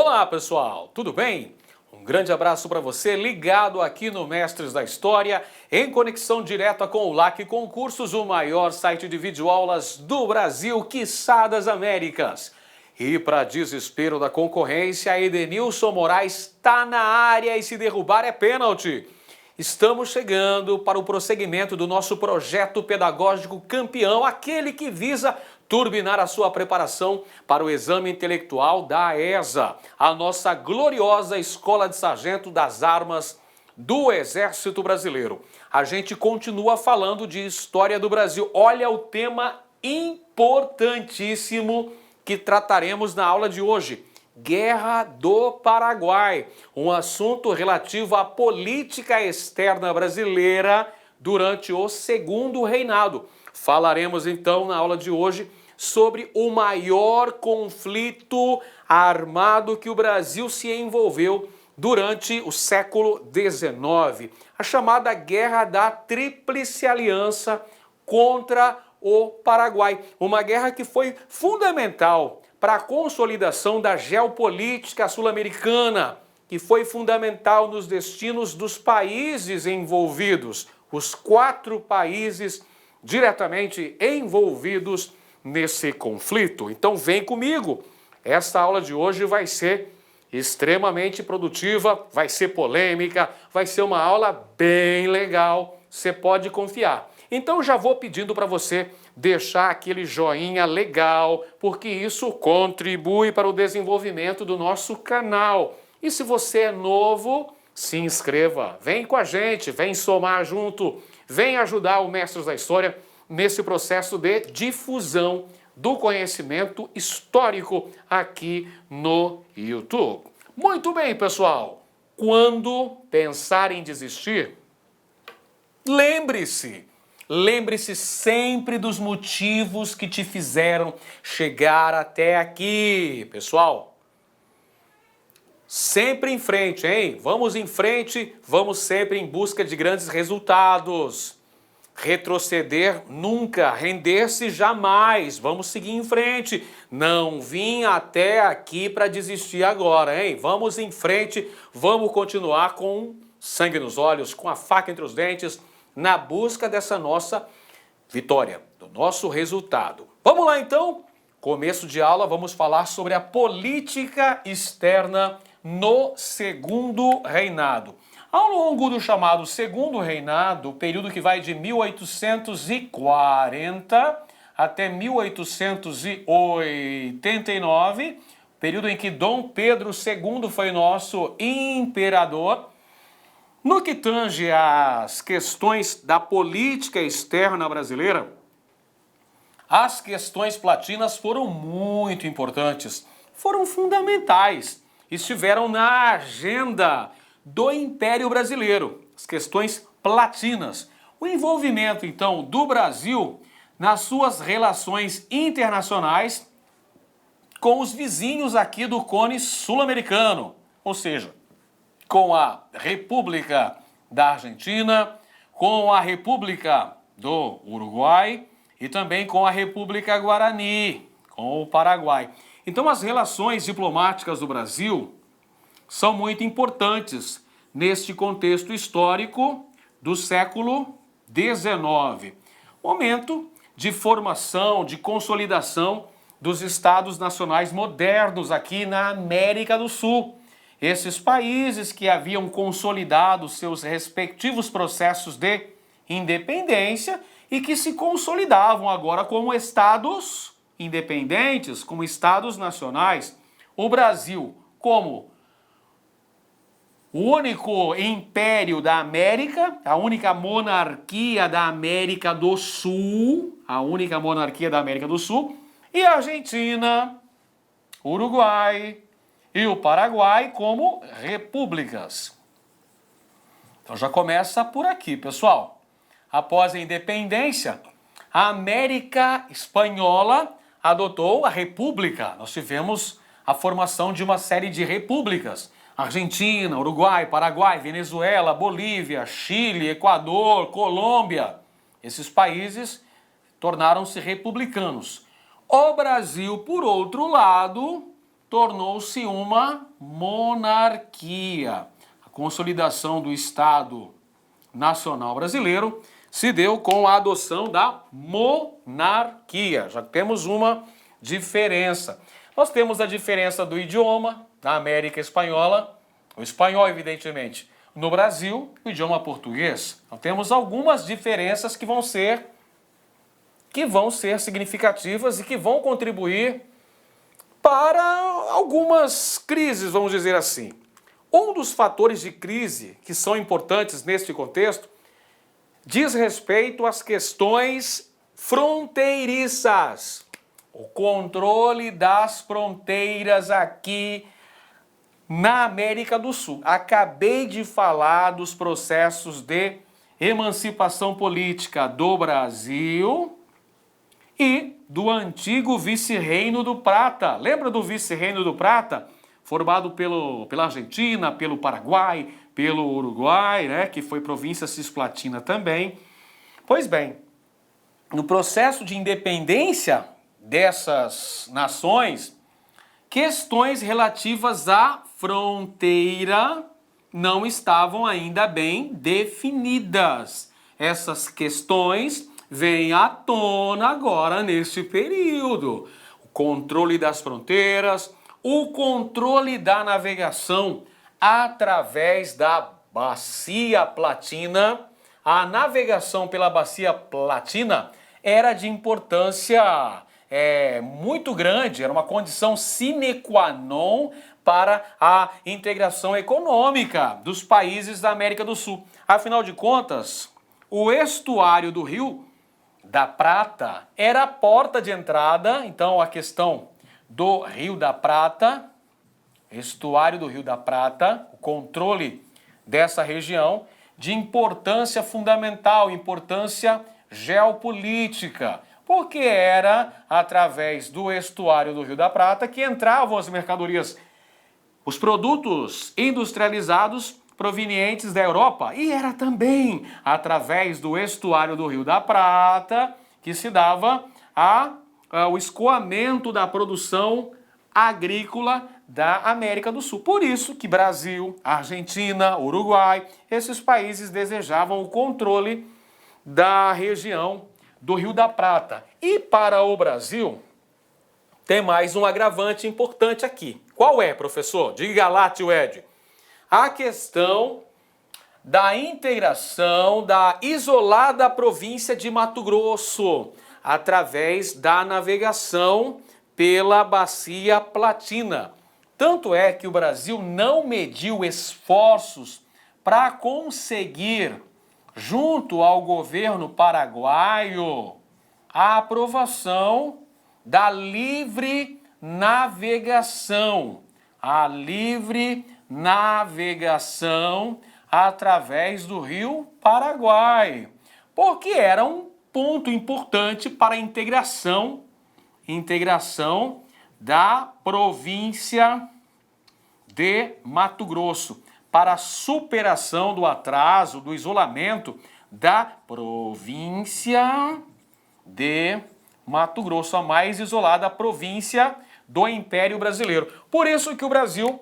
Olá, pessoal, tudo bem? Um grande abraço para você ligado aqui no Mestres da História, em conexão direta com o LAC Concursos, o maior site de videoaulas do Brasil, quiçá das Américas. E para desespero da concorrência, Edenilson Moraes está na área e se derrubar é pênalti. Estamos chegando para o prosseguimento do nosso projeto pedagógico campeão, aquele que visa turbinar a sua preparação para o exame intelectual da ESA, a nossa gloriosa Escola de Sargento das Armas do Exército Brasileiro. A gente continua falando de história do Brasil. Olha o tema importantíssimo que trataremos na aula de hoje. Guerra do Paraguai, um assunto relativo à política externa brasileira durante o Segundo Reinado. Falaremos então na aula de hoje sobre o maior conflito armado que o Brasil se envolveu durante o século XIX, a chamada Guerra da Tríplice Aliança contra o Paraguai, uma guerra que foi fundamental para a consolidação da geopolítica sul-americana, que foi fundamental nos destinos dos países envolvidos, os 4 países diretamente envolvidos nesse conflito. Então vem comigo, essa aula de hoje vai ser extremamente produtiva, vai ser polêmica, vai ser uma aula bem legal, você pode confiar. Então já vou pedindo para você deixar aquele joinha legal, porque isso contribui para o desenvolvimento do nosso canal. E se você é novo, se inscreva, vem com a gente, vem somar junto, vem ajudar o Mestres da História nesse processo de difusão do conhecimento histórico aqui no YouTube. Muito bem, pessoal, quando pensar em desistir, Lembre-se sempre dos motivos que te fizeram chegar até aqui, pessoal. Sempre em frente, hein? Vamos em frente, vamos sempre em busca de grandes resultados. Retroceder nunca, render-se jamais. Vamos seguir em frente. Não vim até aqui para desistir agora, hein? Vamos em frente, vamos continuar com sangue nos olhos, com a faca entre os dentes, na busca dessa nossa vitória, do nosso resultado. Vamos lá então? Começo de aula, vamos falar sobre a política externa no Segundo Reinado. Ao longo do chamado Segundo Reinado, período que vai de 1840 até 1889, período em que Dom Pedro II foi nosso imperador. No que tange às questões da política externa brasileira, as questões platinas foram muito importantes, foram fundamentais, estiveram na agenda do Império Brasileiro, as questões platinas. O envolvimento, então, do Brasil nas suas relações internacionais com os vizinhos aqui do cone sul-americano, ou seja, com a República da Argentina, com a República do Uruguai e também com a República Guarani, com o Paraguai. Então as relações diplomáticas do Brasil são muito importantes neste contexto histórico do século XIX. Momento de formação, de consolidação dos Estados nacionais modernos aqui na América do Sul. Esses países que haviam consolidado seus respectivos processos de independência e que se consolidavam agora como estados independentes, como estados nacionais. O Brasil, como o único império da América, a única monarquia da América do Sul, e a Argentina, Uruguai e o Paraguai como repúblicas. Então já começa por aqui, pessoal. Após a independência, a América Espanhola adotou a república. Nós tivemos a formação de uma série de repúblicas. Argentina, Uruguai, Paraguai, Venezuela, Bolívia, Chile, Equador, Colômbia. Esses países tornaram-se republicanos. O Brasil, por outro lado, tornou-se uma monarquia. A consolidação do Estado Nacional Brasileiro se deu com a adoção da monarquia. Já temos uma diferença. Nós temos a diferença do idioma na América Espanhola, o espanhol, evidentemente. No Brasil, o idioma português. Então, temos algumas diferenças que vão ser significativas e que vão contribuir para algumas crises, vamos dizer assim. Um dos fatores de crise que são importantes neste contexto diz respeito às questões fronteiriças. O controle das fronteiras aqui na América do Sul. Acabei de falar dos processos de emancipação política do Brasil e do antigo vice-reino do Prata. Lembra do vice-reino do Prata? Formado pela Argentina, pelo Paraguai, pelo Uruguai, né, que foi província cisplatina também. Pois bem, no processo de independência dessas nações, questões relativas à fronteira não estavam ainda bem definidas. Essas questões vêm à tona agora neste período. O controle das fronteiras, o controle da navegação através da Bacia Platina. A navegação pela Bacia Platina era de importância muito grande, era uma condição sine qua non para a integração econômica dos países da América do Sul. Afinal de contas, o estuário do Rio da Prata era a porta de entrada, então a questão do Rio da Prata, estuário do Rio da Prata, o controle dessa região de importância fundamental, importância geopolítica, porque era através do estuário do Rio da Prata que entravam as mercadorias, os produtos industrializados provenientes da Europa, e era também através do estuário do Rio da Prata que se dava o escoamento da produção agrícola da América do Sul. Por isso que Brasil, Argentina, Uruguai, esses países desejavam o controle da região do Rio da Prata. E para o Brasil, tem mais um agravante importante aqui. Qual é, professor? Diga lá, tio Ed. A questão da integração da isolada província de Mato Grosso através da navegação pela Bacia Platina. Tanto é que o Brasil não mediu esforços para conseguir, junto ao governo paraguaio, a aprovação da livre navegação. A livre navegação através do Rio Paraguai. Porque era um ponto importante para a integração da província de Mato Grosso, para a superação do atraso, do isolamento da província de Mato Grosso, a mais isolada província do Império Brasileiro. Por isso que o Brasil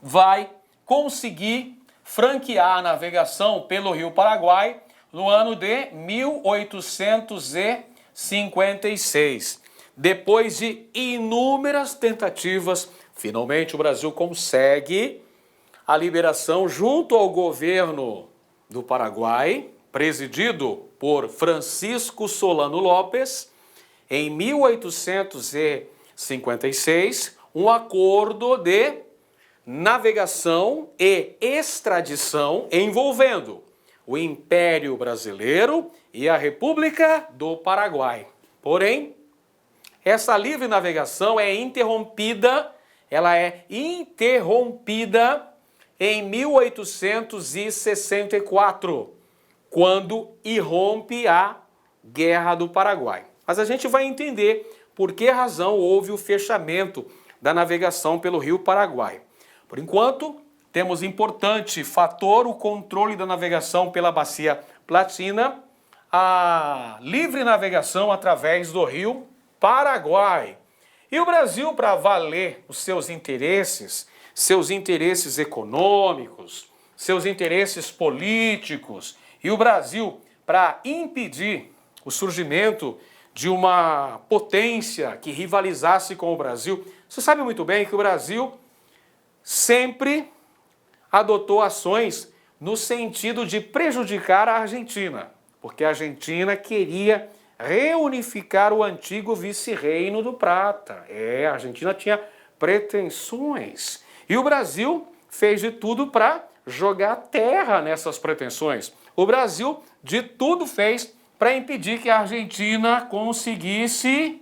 vai conseguir franquear a navegação pelo Rio Paraguai no ano de 1856. Depois de inúmeras tentativas, finalmente o Brasil consegue a liberação junto ao governo do Paraguai, presidido por Francisco Solano Lopes, em 1856, um acordo de navegação e extradição envolvendo o Império Brasileiro e a República do Paraguai. Porém, essa livre navegação é interrompida em 1864, quando irrompe a Guerra do Paraguai. Mas a gente vai entender por que razão houve o fechamento da navegação pelo Rio Paraguai. Por enquanto, temos importante fator, o controle da navegação pela Bacia Platina, a livre navegação através do Rio Paraguai. E o Brasil, para valer os seus interesses econômicos, seus interesses políticos, e o Brasil, para impedir o surgimento de uma potência que rivalizasse com o Brasil, você sabe muito bem que o Brasil sempre adotou ações no sentido de prejudicar a Argentina, porque a Argentina queria reunificar o antigo vice-reino do Prata. A Argentina tinha pretensões. E o Brasil fez de tudo para jogar terra nessas pretensões. O Brasil de tudo fez para impedir que a Argentina conseguisse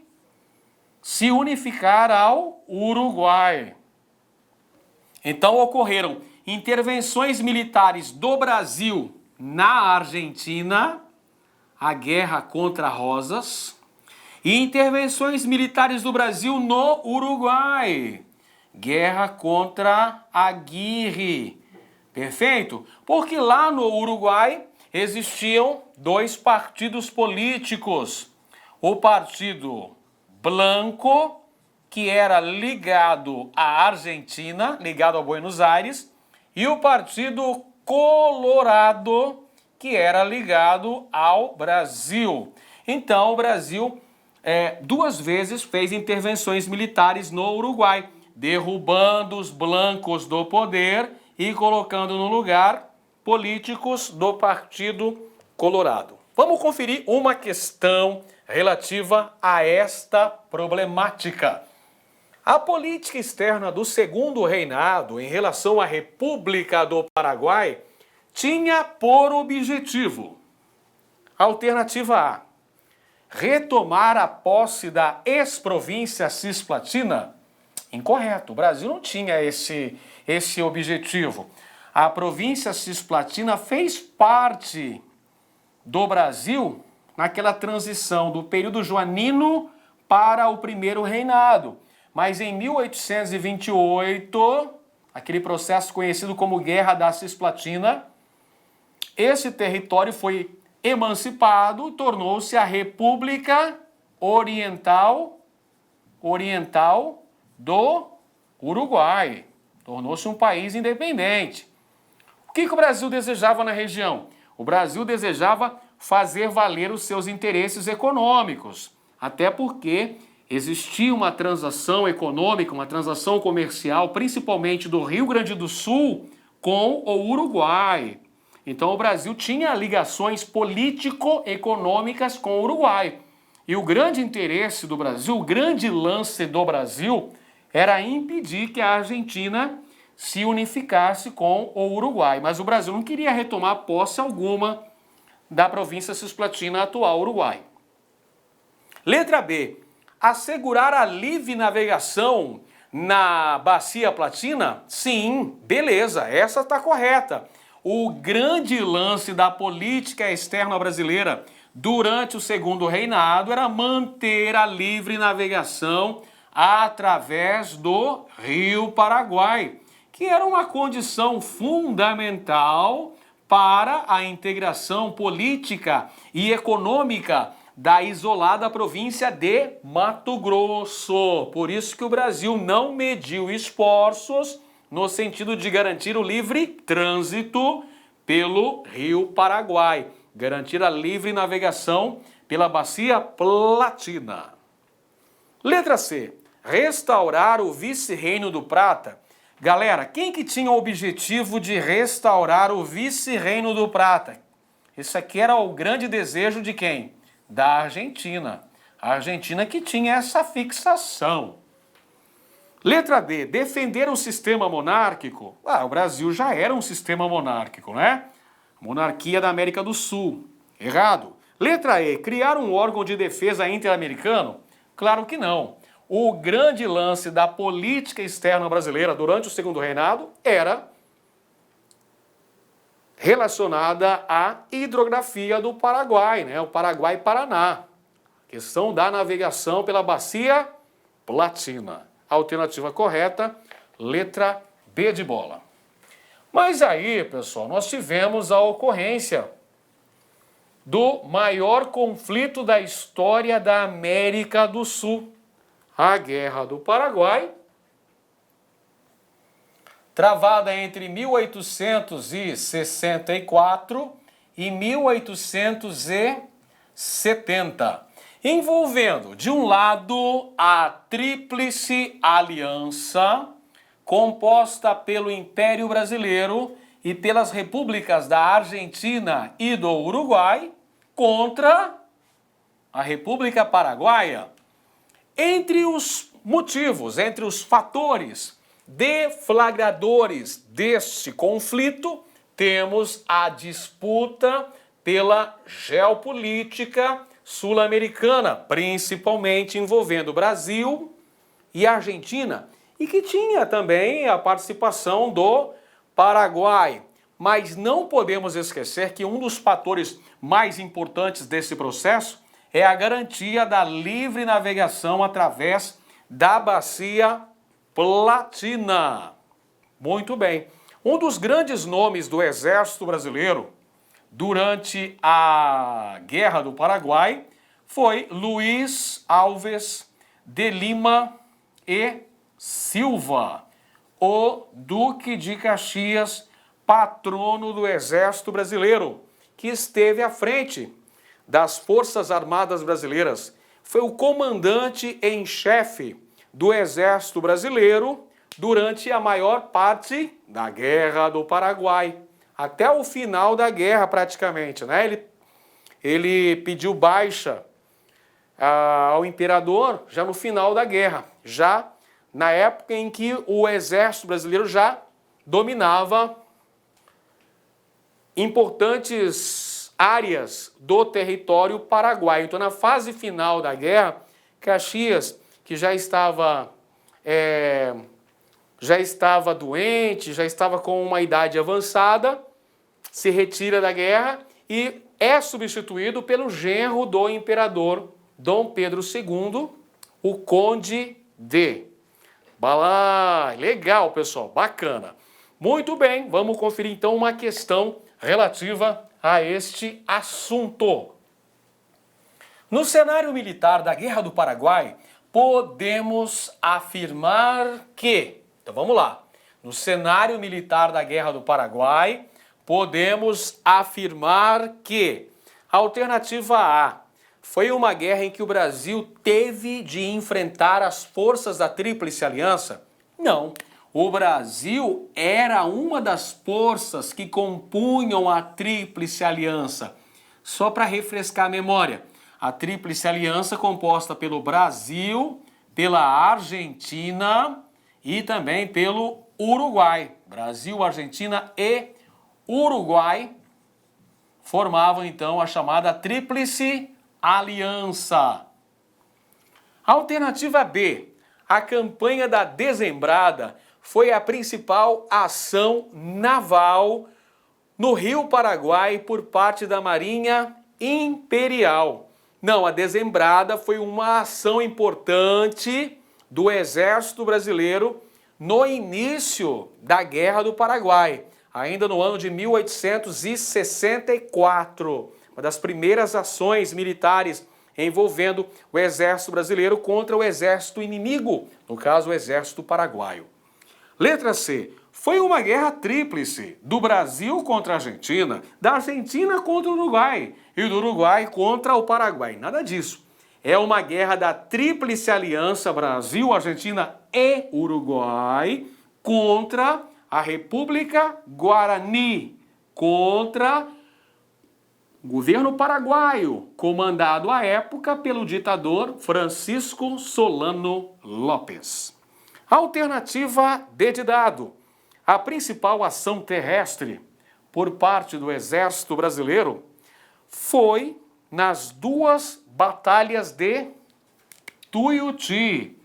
se unificar ao Uruguai. Então ocorreram intervenções militares do Brasil na Argentina, a guerra contra Rosas, e intervenções militares do Brasil no Uruguai, guerra contra Aguirre. Perfeito? Porque lá no Uruguai existiam dois partidos políticos. O Partido Blanco, que era ligado à Argentina, ligado a Buenos Aires, e o Partido Colorado, que era ligado ao Brasil. Então o Brasil duas vezes fez intervenções militares no Uruguai, derrubando os blancos do poder e colocando no lugar políticos do Partido Colorado. Vamos conferir uma questão relativa a esta problemática. A política externa do Segundo Reinado em relação à República do Paraguai tinha por objetivo: alternativa A, retomar a posse da ex-província cisplatina. Incorreto, o Brasil não tinha esse objetivo. A província cisplatina fez parte do Brasil naquela transição do período joanino para o Primeiro Reinado. Mas em 1828, aquele processo conhecido como Guerra da Cisplatina, esse território foi emancipado, tornou-se a República Oriental do Uruguai. Tornou-se um país independente. O que o Brasil desejava na região? O Brasil desejava fazer valer os seus interesses econômicos, até porque existia uma transação econômica, uma transação comercial, principalmente do Rio Grande do Sul com o Uruguai. Então o Brasil tinha ligações político-econômicas com o Uruguai. E o grande interesse do Brasil, o grande lance do Brasil, era impedir que a Argentina se unificasse com o Uruguai. Mas o Brasil não queria retomar posse alguma da província cisplatina atual Uruguai. Letra B. Assegurar a livre navegação na Bacia Platina? Sim, beleza, essa está correta. O grande lance da política externa brasileira durante o Segundo Reinado era manter a livre navegação através do Rio Paraguai, que era uma condição fundamental para a integração política e econômica da isolada província de Mato Grosso. Por isso que o Brasil não mediu esforços no sentido de garantir o livre trânsito pelo Rio Paraguai, garantir a livre navegação pela Bacia Platina. Letra C. Restaurar o vice-reino do Prata. Galera, quem que tinha o objetivo de restaurar o vice-reino do Prata? Isso aqui era o grande desejo de quem? Da Argentina. A Argentina que tinha essa fixação. Letra D. Defender um sistema monárquico. O Brasil já era um sistema monárquico, né? Monarquia da América do Sul. Errado. Letra E. Criar um órgão de defesa interamericano? Claro que não. O grande lance da política externa brasileira durante o Segundo Reinado era relacionada à hidrografia do Paraguai, né? O Paraguai-Paraná. Questão da navegação pela Bacia Platina. Alternativa correta, letra B de bola. Mas aí, pessoal, nós tivemos a ocorrência do maior conflito da história da América do Sul. a Guerra do Paraguai, travada entre 1864 e 1870, envolvendo, de um lado, a Tríplice Aliança, composta pelo Império Brasileiro e pelas repúblicas da Argentina e do Uruguai, contra a República Paraguaia. Entre os motivos, entre os fatores deflagradores deste conflito, temos a disputa pela geopolítica sul-americana, principalmente envolvendo Brasil e Argentina, e que tinha também a participação do Paraguai. Mas não podemos esquecer que um dos fatores mais importantes desse processo é a garantia da livre navegação através da Bacia Platina. Muito bem. Um dos grandes nomes do Exército Brasileiro durante a Guerra do Paraguai foi Luiz Alves de Lima e Silva, o Duque de Caxias, patrono do Exército Brasileiro, que esteve à frente das Forças Armadas Brasileiras. Foi o comandante em chefe do Exército Brasileiro durante a maior parte da Guerra do Paraguai, até o final da guerra praticamente, né? Ele pediu baixa ao imperador já no final da guerra, já na época em que o Exército Brasileiro já dominava importantes áreas do território paraguaio. Então, na fase final da guerra, Caxias, que já estava doente, já estava com uma idade avançada, se retira da guerra e é substituído pelo genro do imperador Dom Pedro II, o Conde de Balai. Legal, pessoal, bacana. Muito bem, vamos conferir então uma questão relativa a este assunto. No cenário militar da Guerra do Paraguai, podemos afirmar que... Então vamos lá. No cenário militar da Guerra do Paraguai, podemos afirmar que a alternativa A foi uma guerra em que o Brasil teve de enfrentar as forças da Tríplice Aliança? Não. O Brasil era uma das forças que compunham a Tríplice Aliança. Só para refrescar a memória, a Tríplice Aliança composta pelo Brasil, pela Argentina e também pelo Uruguai. Brasil, Argentina e Uruguai formavam então a chamada Tríplice Aliança. Alternativa B. A campanha da Dezembrada foi a principal ação naval no Rio Paraguai por parte da Marinha Imperial. Não, a Dezembrada foi uma ação importante do Exército Brasileiro no início da Guerra do Paraguai, ainda no ano de 1864, uma das primeiras ações militares envolvendo o Exército Brasileiro contra o exército inimigo, no caso o Exército Paraguaio. Letra C. Foi uma guerra tríplice, do Brasil contra a Argentina, da Argentina contra o Uruguai e do Uruguai contra o Paraguai. Nada disso. É uma guerra da Tríplice Aliança Brasil, Argentina e Uruguai contra a República Guarani, contra o governo paraguaio, comandado à época pelo ditador Francisco Solano Lopes. Alternativa D de dado. A principal ação terrestre por parte do Exército Brasileiro foi nas duas batalhas de Tuiuti.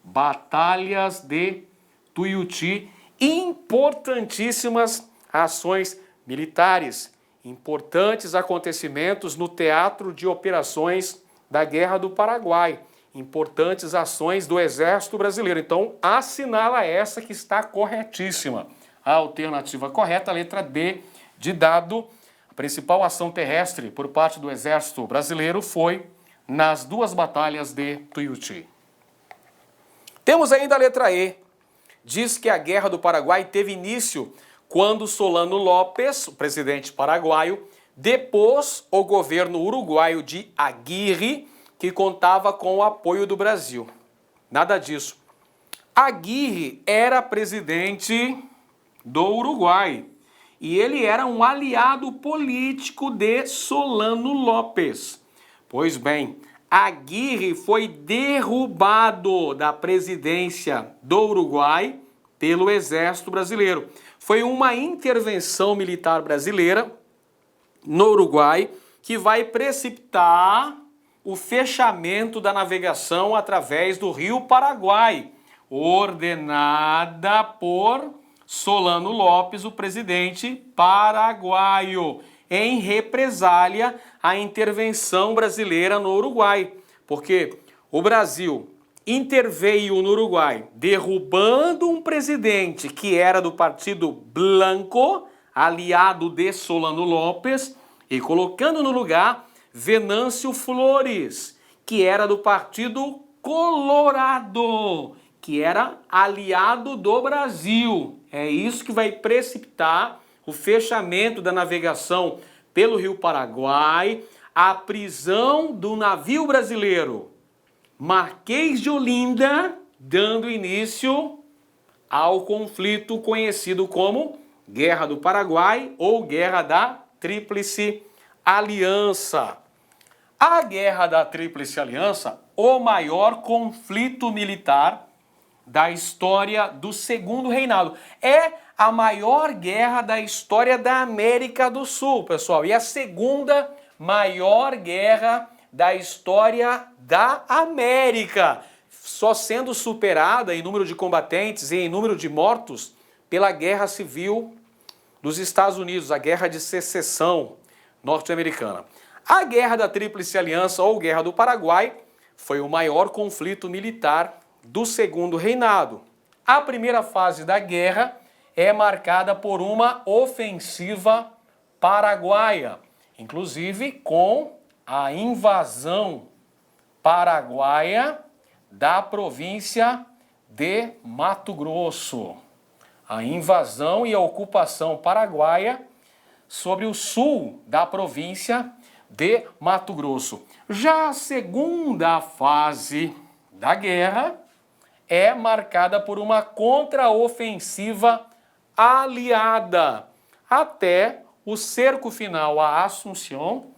Batalhas de Tuiuti, importantíssimas ações militares, importantes acontecimentos no teatro de operações da Guerra do Paraguai, importantes ações do Exército Brasileiro. Então, assinala essa que está corretíssima. A alternativa correta, a letra D de dado. A principal ação terrestre por parte do Exército Brasileiro foi nas duas batalhas de Tuiuti. Temos ainda a letra E. Diz que a Guerra do Paraguai teve início quando Solano Lopes, o presidente paraguaio, depôs o governo uruguaio de Aguirre, que contava com o apoio do Brasil. Nada disso. Aguirre era presidente do Uruguai e ele era um aliado político de Solano Lopes. Pois bem, Aguirre foi derrubado da presidência do Uruguai pelo Exército Brasileiro. Foi uma intervenção militar brasileira no Uruguai que vai precipitar o fechamento da navegação através do Rio Paraguai, ordenada por Solano Lopes, o presidente paraguaio, em represália à intervenção brasileira no Uruguai, porque o Brasil interveio no Uruguai derrubando um presidente que era do Partido Blanco, aliado de Solano Lopes, e colocando no lugar Venâncio Flores, que era do Partido Colorado, que era aliado do Brasil. É isso que vai precipitar o fechamento da navegação pelo Rio Paraguai, a prisão do navio brasileiro Marquês de Olinda, dando início ao conflito conhecido como Guerra do Paraguai ou Guerra da Tríplice Aliança. A Guerra da Tríplice Aliança, o maior conflito militar da história do Segundo Reinado. É a maior guerra da história da América do Sul, pessoal. E a segunda maior guerra da história da América, só sendo superada em número de combatentes e em número de mortos pela Guerra Civil dos Estados Unidos, a Guerra de Secessão norte-americana. A Guerra da Tríplice Aliança ou Guerra do Paraguai foi o maior conflito militar do Segundo Reinado. A primeira fase da guerra é marcada por uma ofensiva paraguaia, inclusive com a invasão paraguaia da província de Mato Grosso. A invasão e a ocupação paraguaia sobre o sul da província de Mato Grosso. Já a segunda fase da guerra é marcada por uma contraofensiva aliada até o cerco final a Assunção,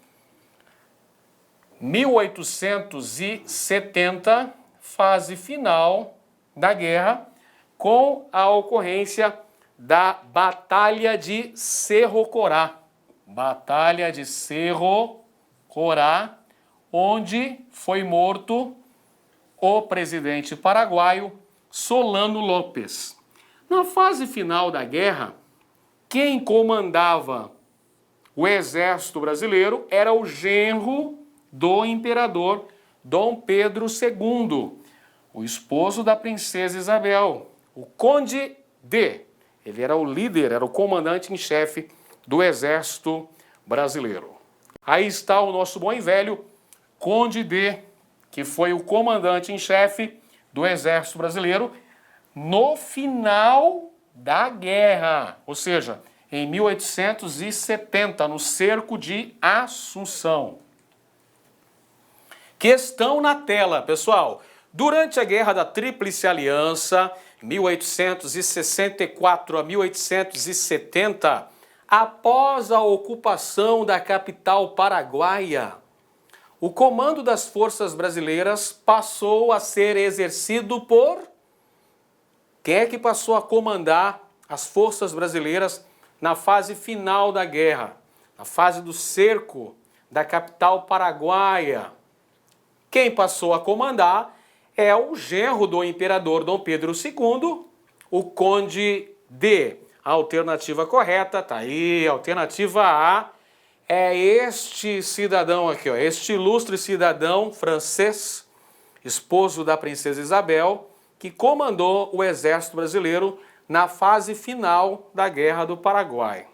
1870, fase final da guerra, com a ocorrência da Batalha de Cerro Corá. Batalha de Cerro Corá, onde foi morto o presidente paraguaio Solano Lopes. Na fase final da guerra, quem comandava o exército brasileiro era o genro do imperador Dom Pedro II, o esposo da princesa Isabel, o Conde D. Ele era o líder, era o comandante em chefe do exército brasileiro. Aí está o nosso bom e velho Conde D, que foi o comandante em chefe do exército brasileiro no final da guerra, ou seja, em 1870, no cerco de Assunção. Questão na tela, pessoal. Durante a Guerra da Tríplice Aliança, 1864 a 1870, após a ocupação da capital paraguaia, o comando das forças brasileiras passou a ser exercido por... Quem é que passou a comandar as forças brasileiras na fase final da guerra, na fase do cerco da capital paraguaia? Quem passou a comandar é o genro do imperador Dom Pedro II, o Conde D. A alternativa correta está aí, alternativa A, é este cidadão aqui, ó, este ilustre cidadão francês, esposo da princesa Isabel, que comandou o exército brasileiro na fase final da Guerra do Paraguai.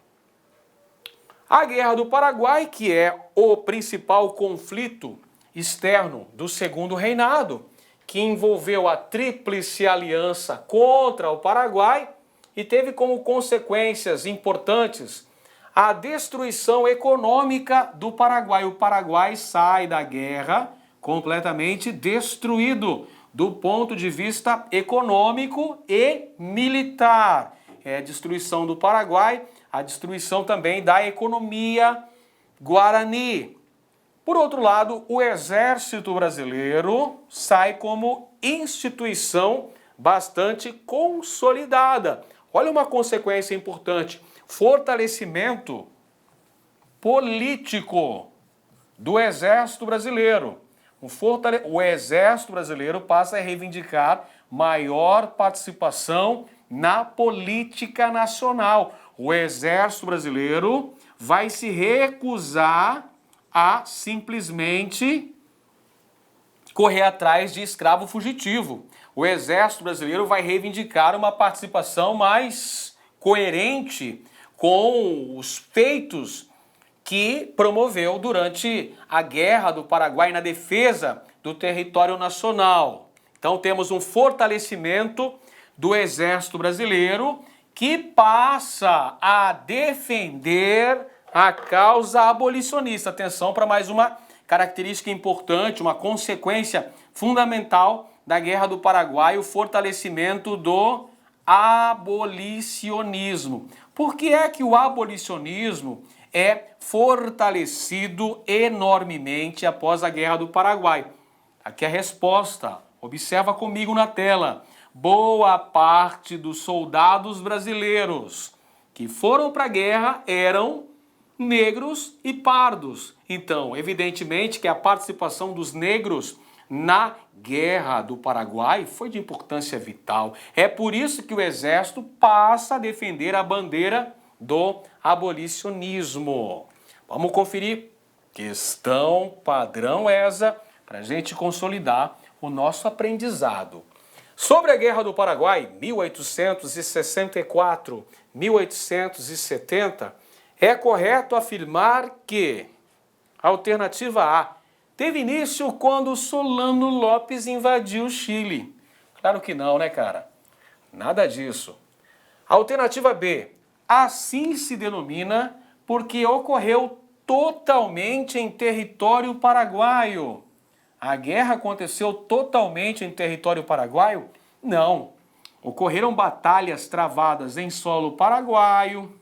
A Guerra do Paraguai, que é o principal conflito externo do Segundo Reinado, que envolveu a Tríplice Aliança contra o Paraguai e teve como consequências importantes a destruição econômica do Paraguai. O Paraguai sai da guerra completamente destruído do ponto de vista econômico e militar. É a destruição do Paraguai, a destruição também da economia guarani. Por outro lado, o Exército Brasileiro sai como instituição bastante consolidada. Olha uma consequência importante: fortalecimento político do Exército Brasileiro. O Exército Brasileiro passa a reivindicar maior participação na política nacional. O Exército Brasileiro vai se recusar a simplesmente correr atrás de escravo fugitivo. O Exército Brasileiro vai reivindicar uma participação mais coerente com os feitos que promoveu durante a Guerra do Paraguai na defesa do território nacional. Então temos um fortalecimento do Exército Brasileiro que passa a defender a causa abolicionista. Atenção para mais uma característica importante, uma consequência fundamental da Guerra do Paraguai, o fortalecimento do abolicionismo. Por que é que o abolicionismo é fortalecido enormemente após a Guerra do Paraguai? Aqui é a resposta. Observa comigo na tela. Boa parte dos soldados brasileiros que foram para a guerra eram negros e pardos. Então, evidentemente que a participação dos negros na Guerra do Paraguai foi de importância vital. É por isso que o Exército passa a defender a bandeira do abolicionismo. Vamos conferir questão padrão ESA para a gente consolidar o nosso aprendizado. Sobre a Guerra do Paraguai, 1864-1870, é correto afirmar que a alternativa A teve início quando Solano Lopes invadiu o Chile. Claro que não, né, cara? Nada disso. A alternativa B, assim se denomina porque ocorreu totalmente em território paraguaio. A guerra aconteceu totalmente em território paraguaio? Não. Ocorreram batalhas travadas em solo paraguaio,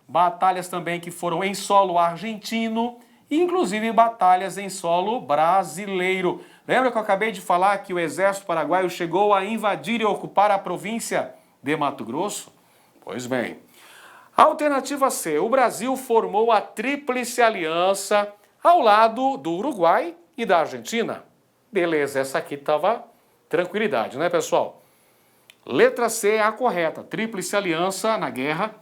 batalhas também que foram em solo argentino, e inclusive batalhas em solo brasileiro. Lembra que eu acabei de falar que o exército paraguaio chegou a invadir e ocupar a província de Mato Grosso? Pois bem. Alternativa C, o Brasil formou a Tríplice Aliança ao lado do Uruguai e da Argentina. Beleza, essa aqui estava tranquilidade, né, pessoal? Letra C é a correta. Tríplice Aliança na guerra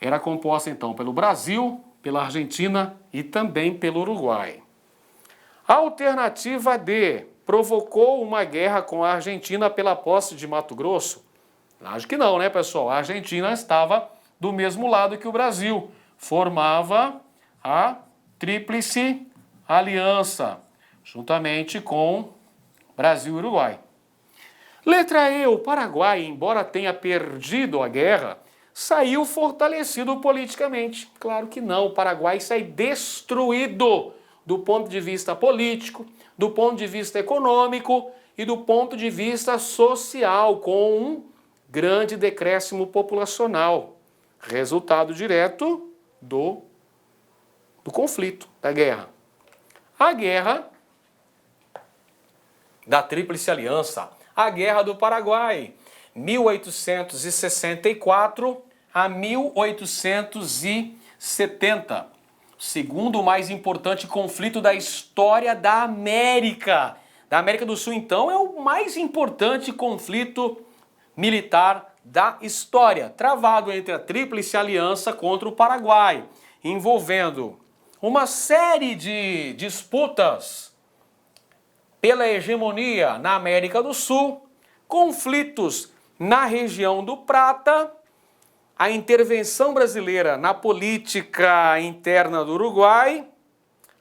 era composta então pelo Brasil, pela Argentina e também pelo Uruguai. Alternativa D, provocou uma guerra com a Argentina pela posse de Mato Grosso? Acho que não, né, pessoal? A Argentina estava do mesmo lado que o Brasil, formava a Tríplice Aliança, juntamente com Brasil e Uruguai. Letra E, o Paraguai, embora tenha perdido a guerra, saiu fortalecido politicamente. Claro que não, o Paraguai sai destruído do ponto de vista político, do ponto de vista econômico e do ponto de vista social, com um grande decréscimo populacional, resultado direto do conflito, da guerra. A guerra da Tríplice Aliança, a Guerra do Paraguai, 1864 a 1870. Segundo o mais importante conflito da história da América. Da América do Sul, então, é o mais importante conflito militar da história, travado entre a Tríplice Aliança contra o Paraguai, envolvendo uma série de disputas pela hegemonia na América do Sul, conflitos na região do Prata, a intervenção brasileira na política interna do Uruguai,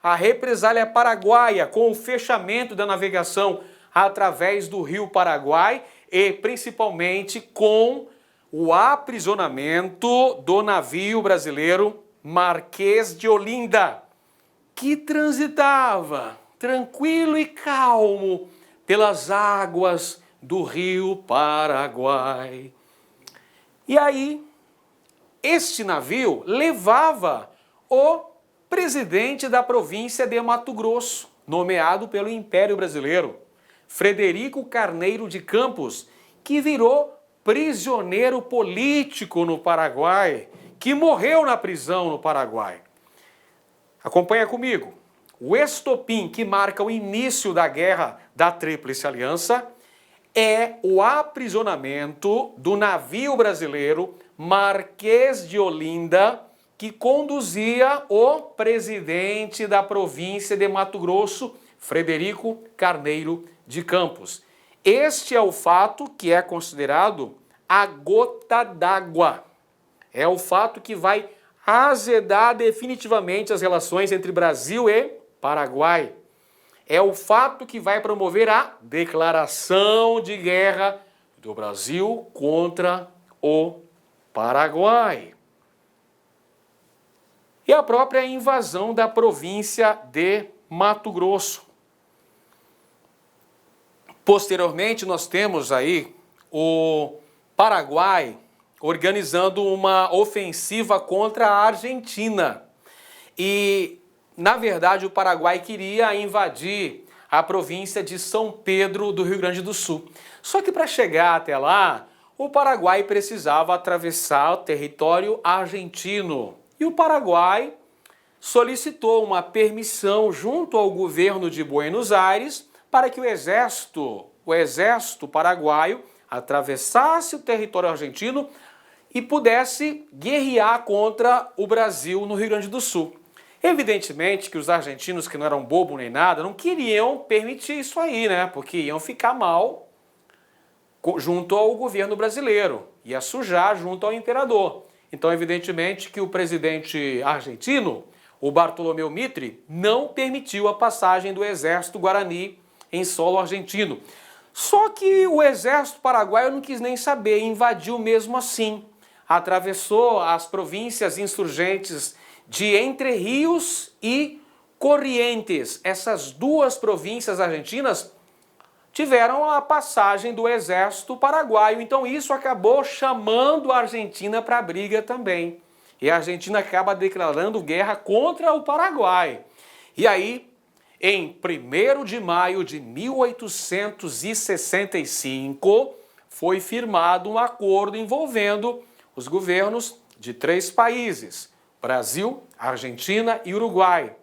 a represália paraguaia com o fechamento da navegação através do Rio Paraguai e principalmente com o aprisionamento do navio brasileiro Marquês de Olinda, que transitava tranquilo e calmo pelas águas do Rio Paraguai. E aí, este navio levava o presidente da província de Mato Grosso, nomeado pelo Império Brasileiro, Frederico Carneiro de Campos, que virou prisioneiro político no Paraguai, que morreu na prisão no Paraguai. Acompanha comigo. O estopim que marca o início da Guerra da Tríplice Aliança é o aprisionamento do navio brasileiro Marquês de Olinda, que conduzia o presidente da província de Mato Grosso, Frederico Carneiro de Campos. Este é o fato que é considerado a gota d'água. É o fato que vai azedar definitivamente as relações entre Brasil e Paraguai. É o fato que vai promover a declaração de guerra do Brasil contra o Paraguai. E a própria invasão da província de Mato Grosso. Posteriormente, nós temos aí o Paraguai organizando uma ofensiva contra a Argentina. E, na verdade, o Paraguai queria invadir a província de São Pedro do Rio Grande do Sul. Só que para chegar até lá, o Paraguai precisava atravessar o território argentino. E o Paraguai solicitou uma permissão junto ao governo de Buenos Aires para que o exército paraguaio atravessasse o território argentino e pudesse guerrear contra o Brasil no Rio Grande do Sul. Evidentemente que os argentinos, que não eram bobo nem nada, não queriam permitir isso aí, né? Porque iam ficar mal junto ao governo brasileiro, ia sujar junto ao imperador. Então, evidentemente que o presidente argentino, o Bartolomeu Mitre, não permitiu a passagem do exército guarani em solo argentino. Só que o exército paraguaio não quis nem saber, invadiu mesmo assim. Atravessou as províncias insurgentes de Entre Rios e Corrientes. Essas duas províncias argentinas tiveram a passagem do exército paraguaio. Então isso acabou chamando a Argentina para a briga também. E a Argentina acaba declarando guerra contra o Paraguai. E aí, em 1º de maio de 1865, foi firmado um acordo envolvendo os governos de 3 países, Brasil, Argentina e Uruguai.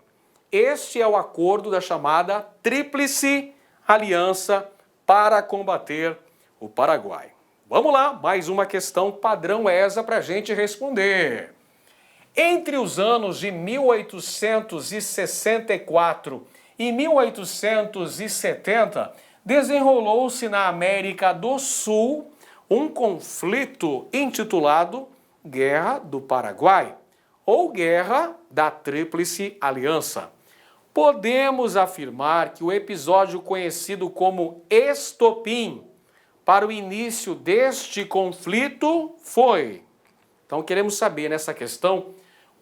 Este é o acordo da chamada Tríplice Aliança para combater o Paraguai. Vamos lá, mais uma questão padrão ESA para a gente responder. Entre os anos de 1864 e 1870, desenrolou-se na América do Sul um conflito intitulado Guerra do Paraguai, ou Guerra da Tríplice Aliança. Podemos afirmar que o episódio conhecido como estopim para o início deste conflito foi. Então queremos saber nessa questão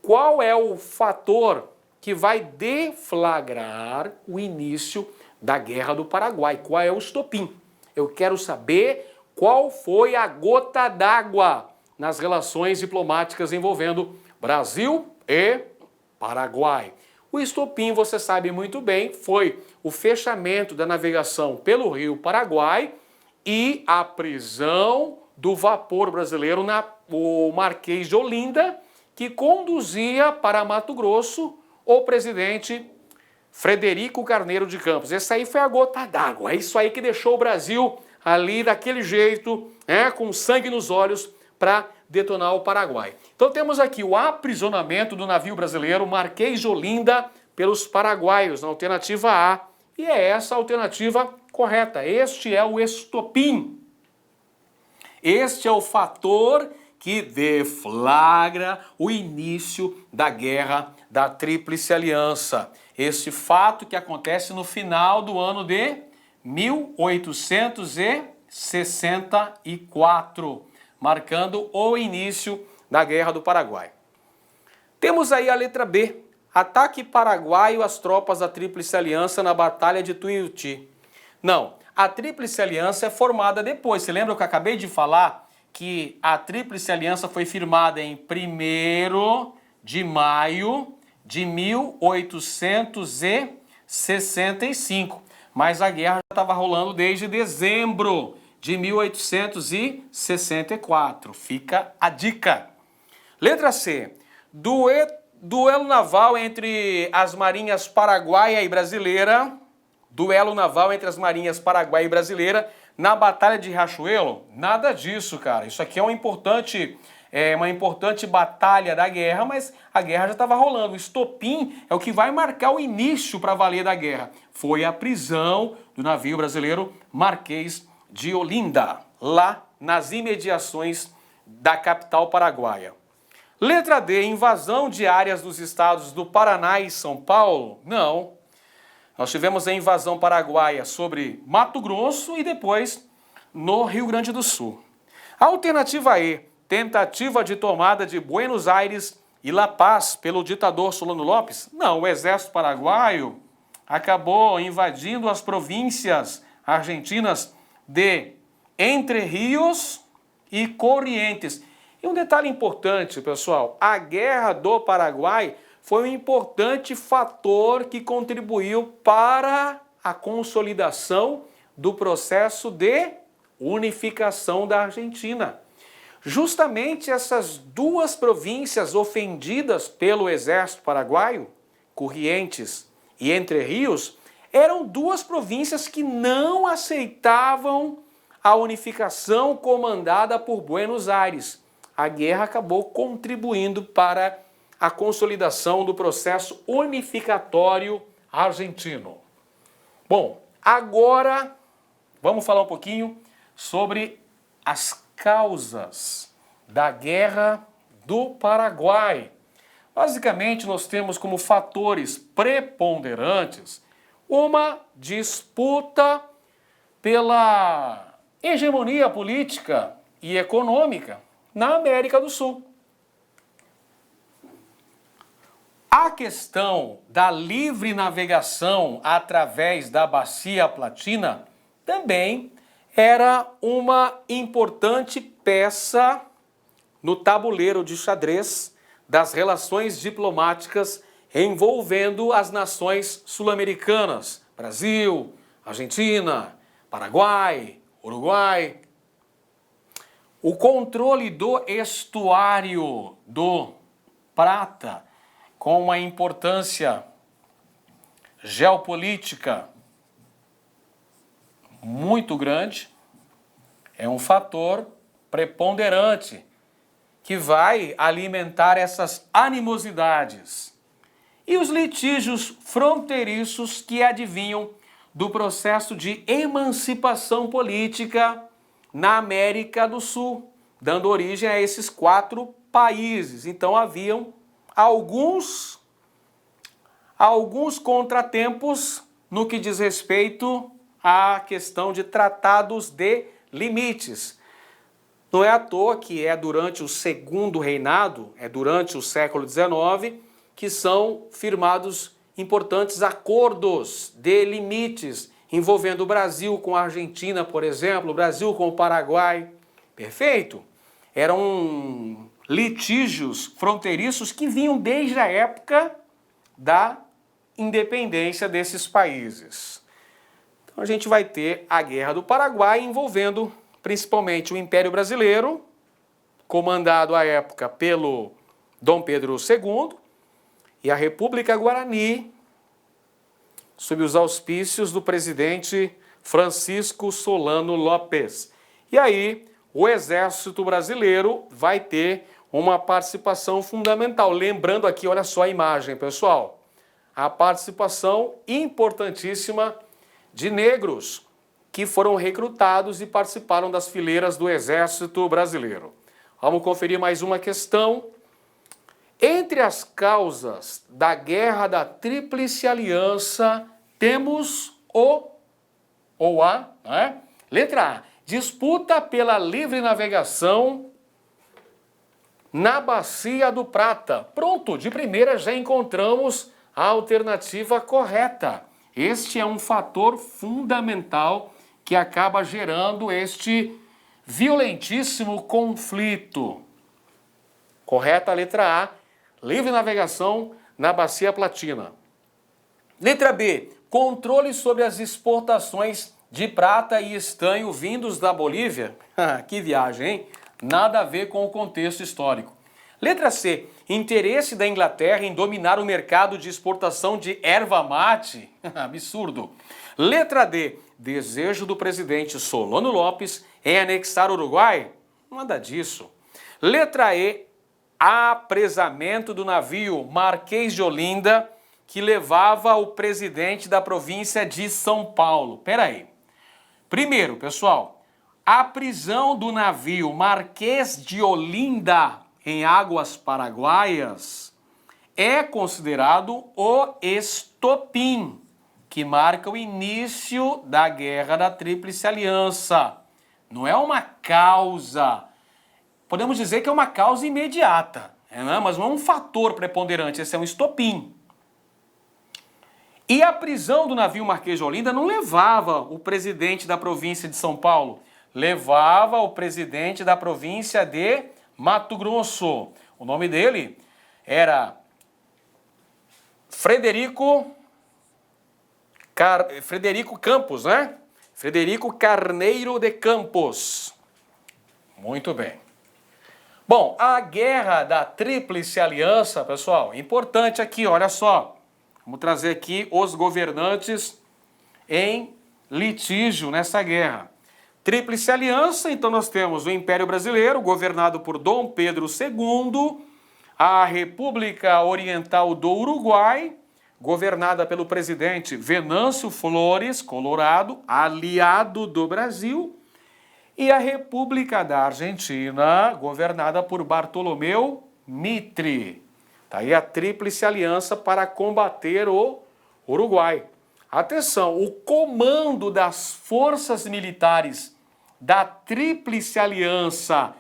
qual é o fator que vai deflagrar o início da Guerra do Paraguai. Qual é o estopim? Eu quero saber qual foi a gota d'água nas relações diplomáticas envolvendo Brasil e Paraguai. O estopim, você sabe muito bem, foi o fechamento da navegação pelo Rio Paraguai e a prisão do vapor brasileiro o Marquês de Olinda, que conduzia para Mato Grosso o presidente Frederico Carneiro de Campos. Essa aí foi a gota d'água, é isso aí que deixou o Brasil ali daquele jeito, com sangue nos olhos, para detonar o Paraguai. Então temos aqui o aprisionamento do navio brasileiro Marquês de Olinda pelos paraguaios, na alternativa A. E é essa a alternativa correta. Este é o estopim. Este é o fator que deflagra o início da Guerra da Tríplice Aliança. Este fato que acontece no final do ano de 1864, marcando o início da Guerra do Paraguai. Temos aí a letra B, ataque paraguaio às tropas da Tríplice Aliança na Batalha de Tuiuti. Não, a Tríplice Aliança é formada depois. Você lembra que eu acabei de falar que a Tríplice Aliança foi firmada em 1º de maio de 1865, mas a guerra já estava rolando desde dezembro de 1864. Fica a dica. Letra C. Duelo naval entre as marinhas paraguaia e brasileira. Duelo naval entre as marinhas paraguaia e brasileira na Batalha de Riachuelo. Nada disso, cara. Isso aqui é uma importante batalha da guerra, mas a guerra já estava rolando. O estopim é o que vai marcar o início para valer da guerra. Foi a prisão do navio brasileiro Marquês de Olinda, lá nas imediações da capital paraguaia. Letra D, invasão de áreas dos estados do Paraná e São Paulo? Não. Nós tivemos a invasão paraguaia sobre Mato Grosso e depois no Rio Grande do Sul. Alternativa E, tentativa de tomada de Buenos Aires e La Paz pelo ditador Solano Lopes? Não, o exército paraguaio acabou invadindo as províncias argentinas de Entre Rios e Corrientes. E um detalhe importante, pessoal, a Guerra do Paraguai foi um importante fator que contribuiu para a consolidação do processo de unificação da Argentina. Justamente essas duas províncias ofendidas pelo exército paraguaio, Corrientes e Entre Rios, eram duas províncias que não aceitavam a unificação comandada por Buenos Aires. A guerra acabou contribuindo para a consolidação do processo unificatório argentino. Bom, agora vamos falar um pouquinho sobre as causas da Guerra do Paraguai. Basicamente, nós temos como fatores preponderantes uma disputa pela hegemonia política e econômica na América do Sul. A questão da livre navegação através da Bacia Platina também era uma importante peça no tabuleiro de xadrez das relações diplomáticas envolvendo as nações sul-americanas, Brasil, Argentina, Paraguai, Uruguai. O controle do estuário do Prata, com uma importância geopolítica muito grande, é um fator preponderante que vai alimentar essas animosidades. E os litígios fronteiriços que advinham do processo de emancipação política na América do Sul, dando origem a esses 4 países. Então haviam alguns contratempos no que diz respeito à questão de tratados de limites. Não é à toa que é durante o segundo reinado, é durante o século XIX, que são firmados importantes acordos de limites envolvendo o Brasil com a Argentina, por exemplo, o Brasil com o Paraguai. Perfeito? Eram litígios fronteiriços que vinham desde a época da independência desses países. Então a gente vai ter a Guerra do Paraguai envolvendo principalmente o Império Brasileiro, comandado à época pelo Dom Pedro II, e a República Guarani, sob os auspícios do presidente Francisco Solano Lopes. E aí o Exército Brasileiro vai ter uma participação fundamental. Lembrando aqui, olha só a imagem, pessoal, a participação importantíssima de negros que foram recrutados e participaram das fileiras do Exército Brasileiro. Vamos conferir mais uma questão. Entre as causas da Guerra da Tríplice Aliança, temos o ou A, né? Letra A, disputa pela livre navegação na Bacia do Prata. Pronto, de primeira já encontramos a alternativa correta. Este é um fator fundamental que acaba gerando este violentíssimo conflito. Correta a letra A, livre navegação na Bacia Platina. Letra B, controle sobre as exportações de prata e estanho vindos da Bolívia. Que viagem, hein? Nada a ver com o contexto histórico. Letra C, interesse da Inglaterra em dominar o mercado de exportação de erva mate. Absurdo. Letra D, desejo do presidente Solano Lopes em anexar o Uruguai. Nada disso. Letra E, apresamento do navio Marquês de Olinda, que levava o presidente da província de São Paulo. Peraí. Primeiro, pessoal, a prisão do navio Marquês de Olinda em águas paraguaias é considerado o estopim, que marca o início da Guerra da Tríplice Aliança. Não é uma causa, podemos dizer que é uma causa imediata, né? Mas não é um fator preponderante, esse é um estopim. E a prisão do navio Marquês de Olinda não levava o presidente da província de São Paulo, levava o presidente da província de Mato Grosso. O nome dele era Frederico Campos, né? Frederico Carneiro de Campos. Muito bem. Bom, a Guerra da Tríplice Aliança, pessoal, importante aqui, olha só. Vamos trazer aqui os governantes em litígio nessa guerra. Tríplice Aliança, então nós temos o Império Brasileiro, governado por Dom Pedro II, a República Oriental do Uruguai, governada pelo presidente Venâncio Flores, Colorado, aliado do Brasil, e a República da Argentina, governada por Bartolomeu Mitre. Está aí a Tríplice Aliança para combater o Uruguai. Atenção, o comando das forças militares da Tríplice Aliança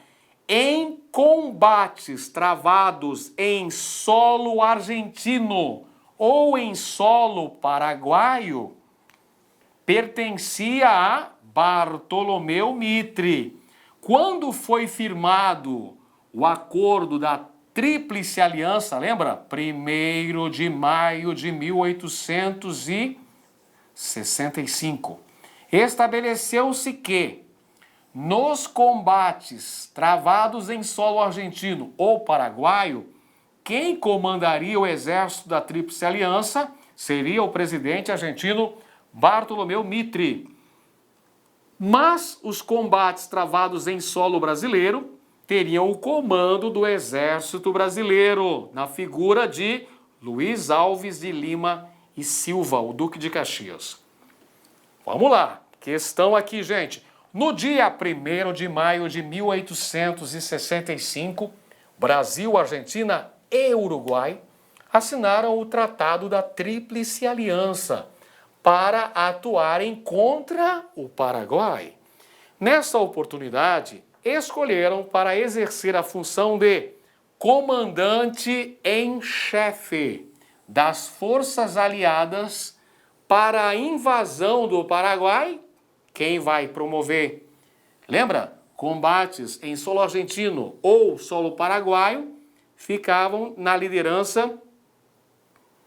em combates travados em solo argentino ou em solo paraguaio pertencia a Bartolomeu Mitre. Quando foi firmado o acordo da Tríplice Aliança, lembra? 1º de maio de 1865. Estabeleceu-se que, nos combates travados em solo argentino ou paraguaio, quem comandaria o exército da Tríplice Aliança seria o presidente argentino Bartolomeu Mitre. Mas os combates travados em solo brasileiro teriam o comando do Exército Brasileiro, na figura de Luiz Alves de Lima e Silva, o Duque de Caxias. Vamos lá, questão aqui, gente. No dia 1º de maio de 1865, Brasil, Argentina e Uruguai assinaram o Tratado da Tríplice Aliança para atuarem contra o Paraguai. Nessa oportunidade, escolheram para exercer a função de comandante em chefe das forças aliadas para a invasão do Paraguai. Quem vai promover? Lembra? Combates em solo argentino ou solo paraguaio ficavam na liderança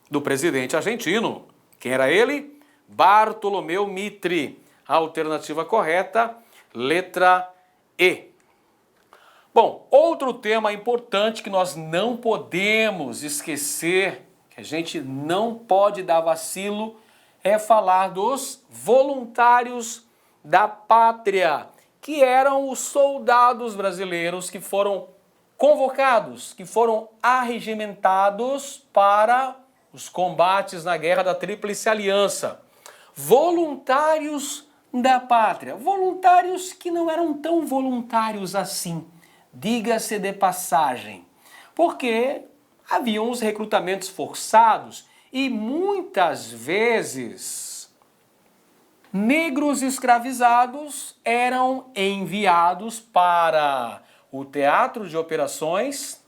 do presidente argentino. Quem era ele? Bartolomeu Mitre. A alternativa correta, letra E. Bom, outro tema importante que nós não podemos esquecer, que a gente não pode dar vacilo, é falar dos voluntários da pátria, que eram os soldados brasileiros que foram convocados, que foram arregimentados para os combates na Guerra da Tríplice Aliança. Voluntários da pátria, voluntários que não eram tão voluntários assim, diga-se de passagem, porque haviam os recrutamentos forçados e muitas vezes Negros escravizados eram enviados para o teatro de operações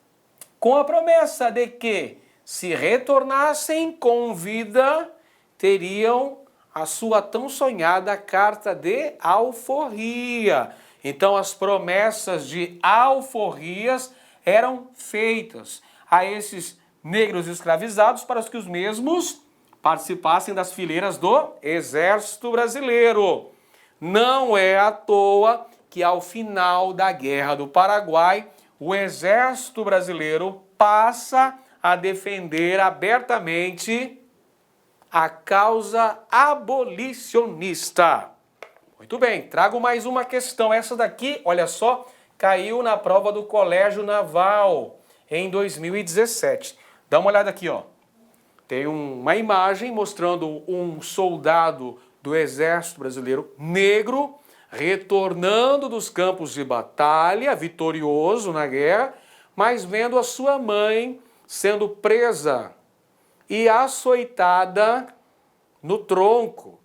com a promessa de que, se retornassem com vida, teriam a sua tão sonhada carta de alforria. Então, as promessas de alforrias eram feitas a esses negros escravizados para que os mesmos participassem das fileiras do Exército Brasileiro. Não é à toa que, ao final da Guerra do Paraguai, o Exército Brasileiro passa a defender abertamente a causa abolicionista. Muito bem, trago mais uma questão. Essa daqui, olha só, caiu na prova do Colégio Naval em 2017. Dá uma olhada aqui, ó. Tem uma imagem mostrando um soldado do Exército Brasileiro negro retornando dos campos de batalha, vitorioso na guerra, mas vendo a sua mãe sendo presa e açoitada no tronco,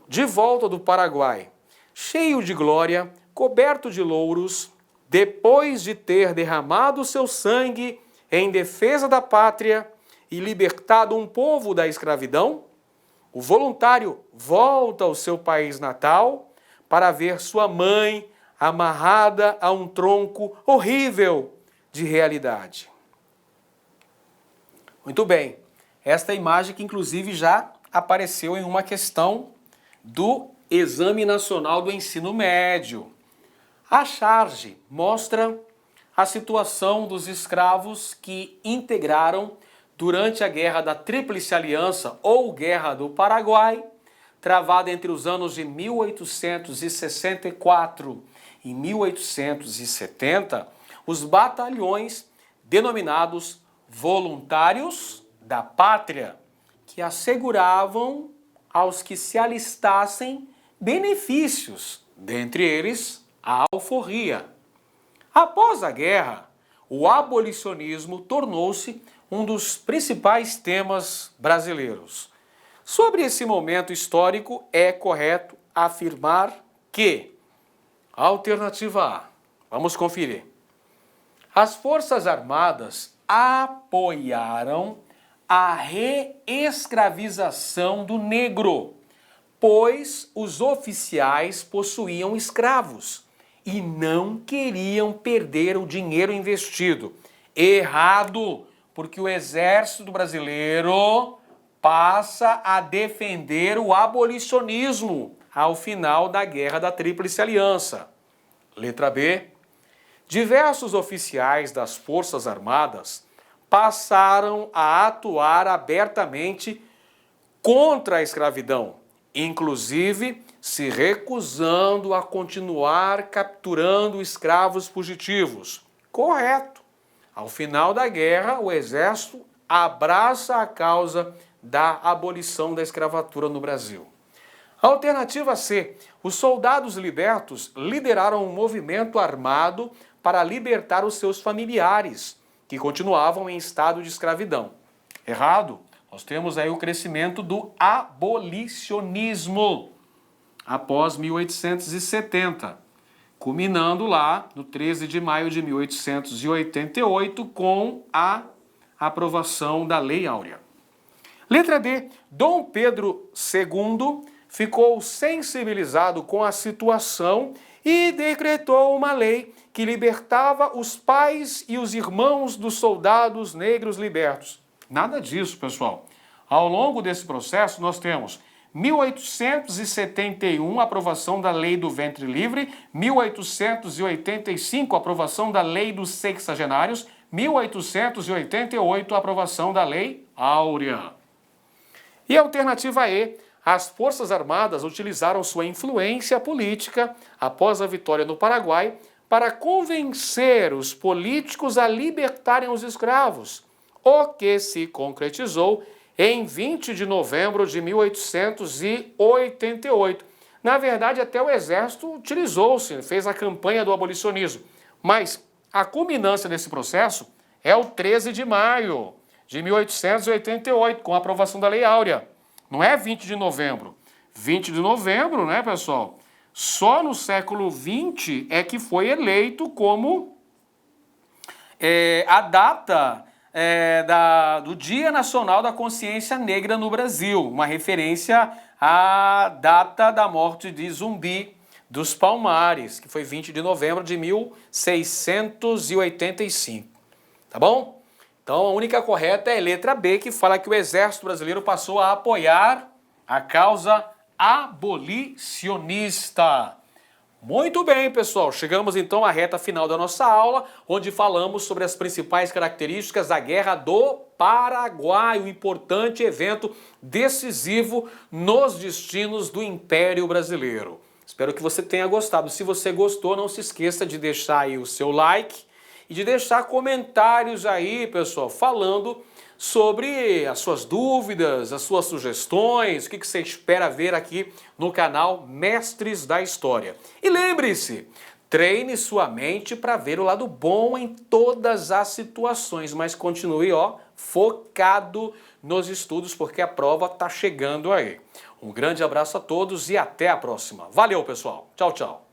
de volta do Paraguai, cheio de glória, coberto de louros, depois de ter derramado seu sangue em defesa da pátria e libertado um povo da escravidão, o voluntário volta ao seu país natal para ver sua mãe amarrada a um tronco horrível de realidade. Muito bem, esta imagem que inclusive já apareceu em uma questão do Exame Nacional do Ensino Médio. A charge mostra a situação dos escravos que integraram durante a Guerra da Tríplice Aliança ou Guerra do Paraguai, travada entre os anos de 1864 e 1870, os batalhões denominados Voluntários da Pátria, que asseguravam aos que se alistassem benefícios, dentre eles a alforria. Após a guerra, o abolicionismo tornou-se um dos principais temas brasileiros. Sobre esse momento histórico, é correto afirmar que, alternativa A, vamos conferir, as Forças Armadas apoiaram a reescravização do negro, pois os oficiais possuíam escravos e não queriam perder o dinheiro investido. Errado, porque o Exército Brasileiro passa a defender o abolicionismo ao final da Guerra da Tríplice Aliança. Letra B. Diversos oficiais das Forças Armadas passaram a atuar abertamente contra a escravidão, inclusive se recusando a continuar capturando escravos fugitivos. Correto. Ao final da guerra, o Exército abraça a causa da abolição da escravatura no Brasil. Alternativa C. Os soldados libertos lideraram um movimento armado para libertar os seus familiares, que continuavam em estado de escravidão. Errado. Nós temos aí o crescimento do abolicionismo após 1870, culminando lá no 13 de maio de 1888 com a aprovação da Lei Áurea. Letra D. Dom Pedro II ficou sensibilizado com a situação e decretou uma lei que libertava os pais e os irmãos dos soldados negros libertos. Nada disso, pessoal. Ao longo desse processo, nós temos 1871, aprovação da Lei do Ventre Livre, 1885, aprovação da Lei dos Sexagenários, 1888, aprovação da Lei Áurea. E a alternativa E, as Forças Armadas utilizaram sua influência política após a vitória no Paraguai para convencer os políticos a libertarem os escravos, o que se concretizou em 20 de novembro de 1888. Na verdade, até o Exército utilizou-se, fez a campanha do abolicionismo. Mas a culminância desse processo é o 13 de maio de 1888, com a aprovação da Lei Áurea. Não é 20 de novembro. 20 de novembro, né, pessoal? Só no século XX é que foi eleito como a data do Dia Nacional da Consciência Negra no Brasil, uma referência à data da morte de Zumbi dos Palmares, que foi 20 de novembro de 1685, tá bom? Então a única correta é a letra B, que fala que o Exército Brasileiro passou a apoiar a causa abolicionista. Muito bem, pessoal. Chegamos então à reta final da nossa aula, onde falamos sobre as principais características da Guerra do Paraguai, um importante evento decisivo nos destinos do Império Brasileiro. Espero que você tenha gostado. Se você gostou, não se esqueça de deixar aí o seu like e de deixar comentários aí, pessoal, falando sobre as suas dúvidas, as suas sugestões, o que você espera ver aqui no canal Mestres da História. E lembre-se, treine sua mente para ver o lado bom em todas as situações, mas continue, focado nos estudos, porque a prova está chegando aí. Um grande abraço a todos e até a próxima. Valeu, pessoal. Tchau, tchau.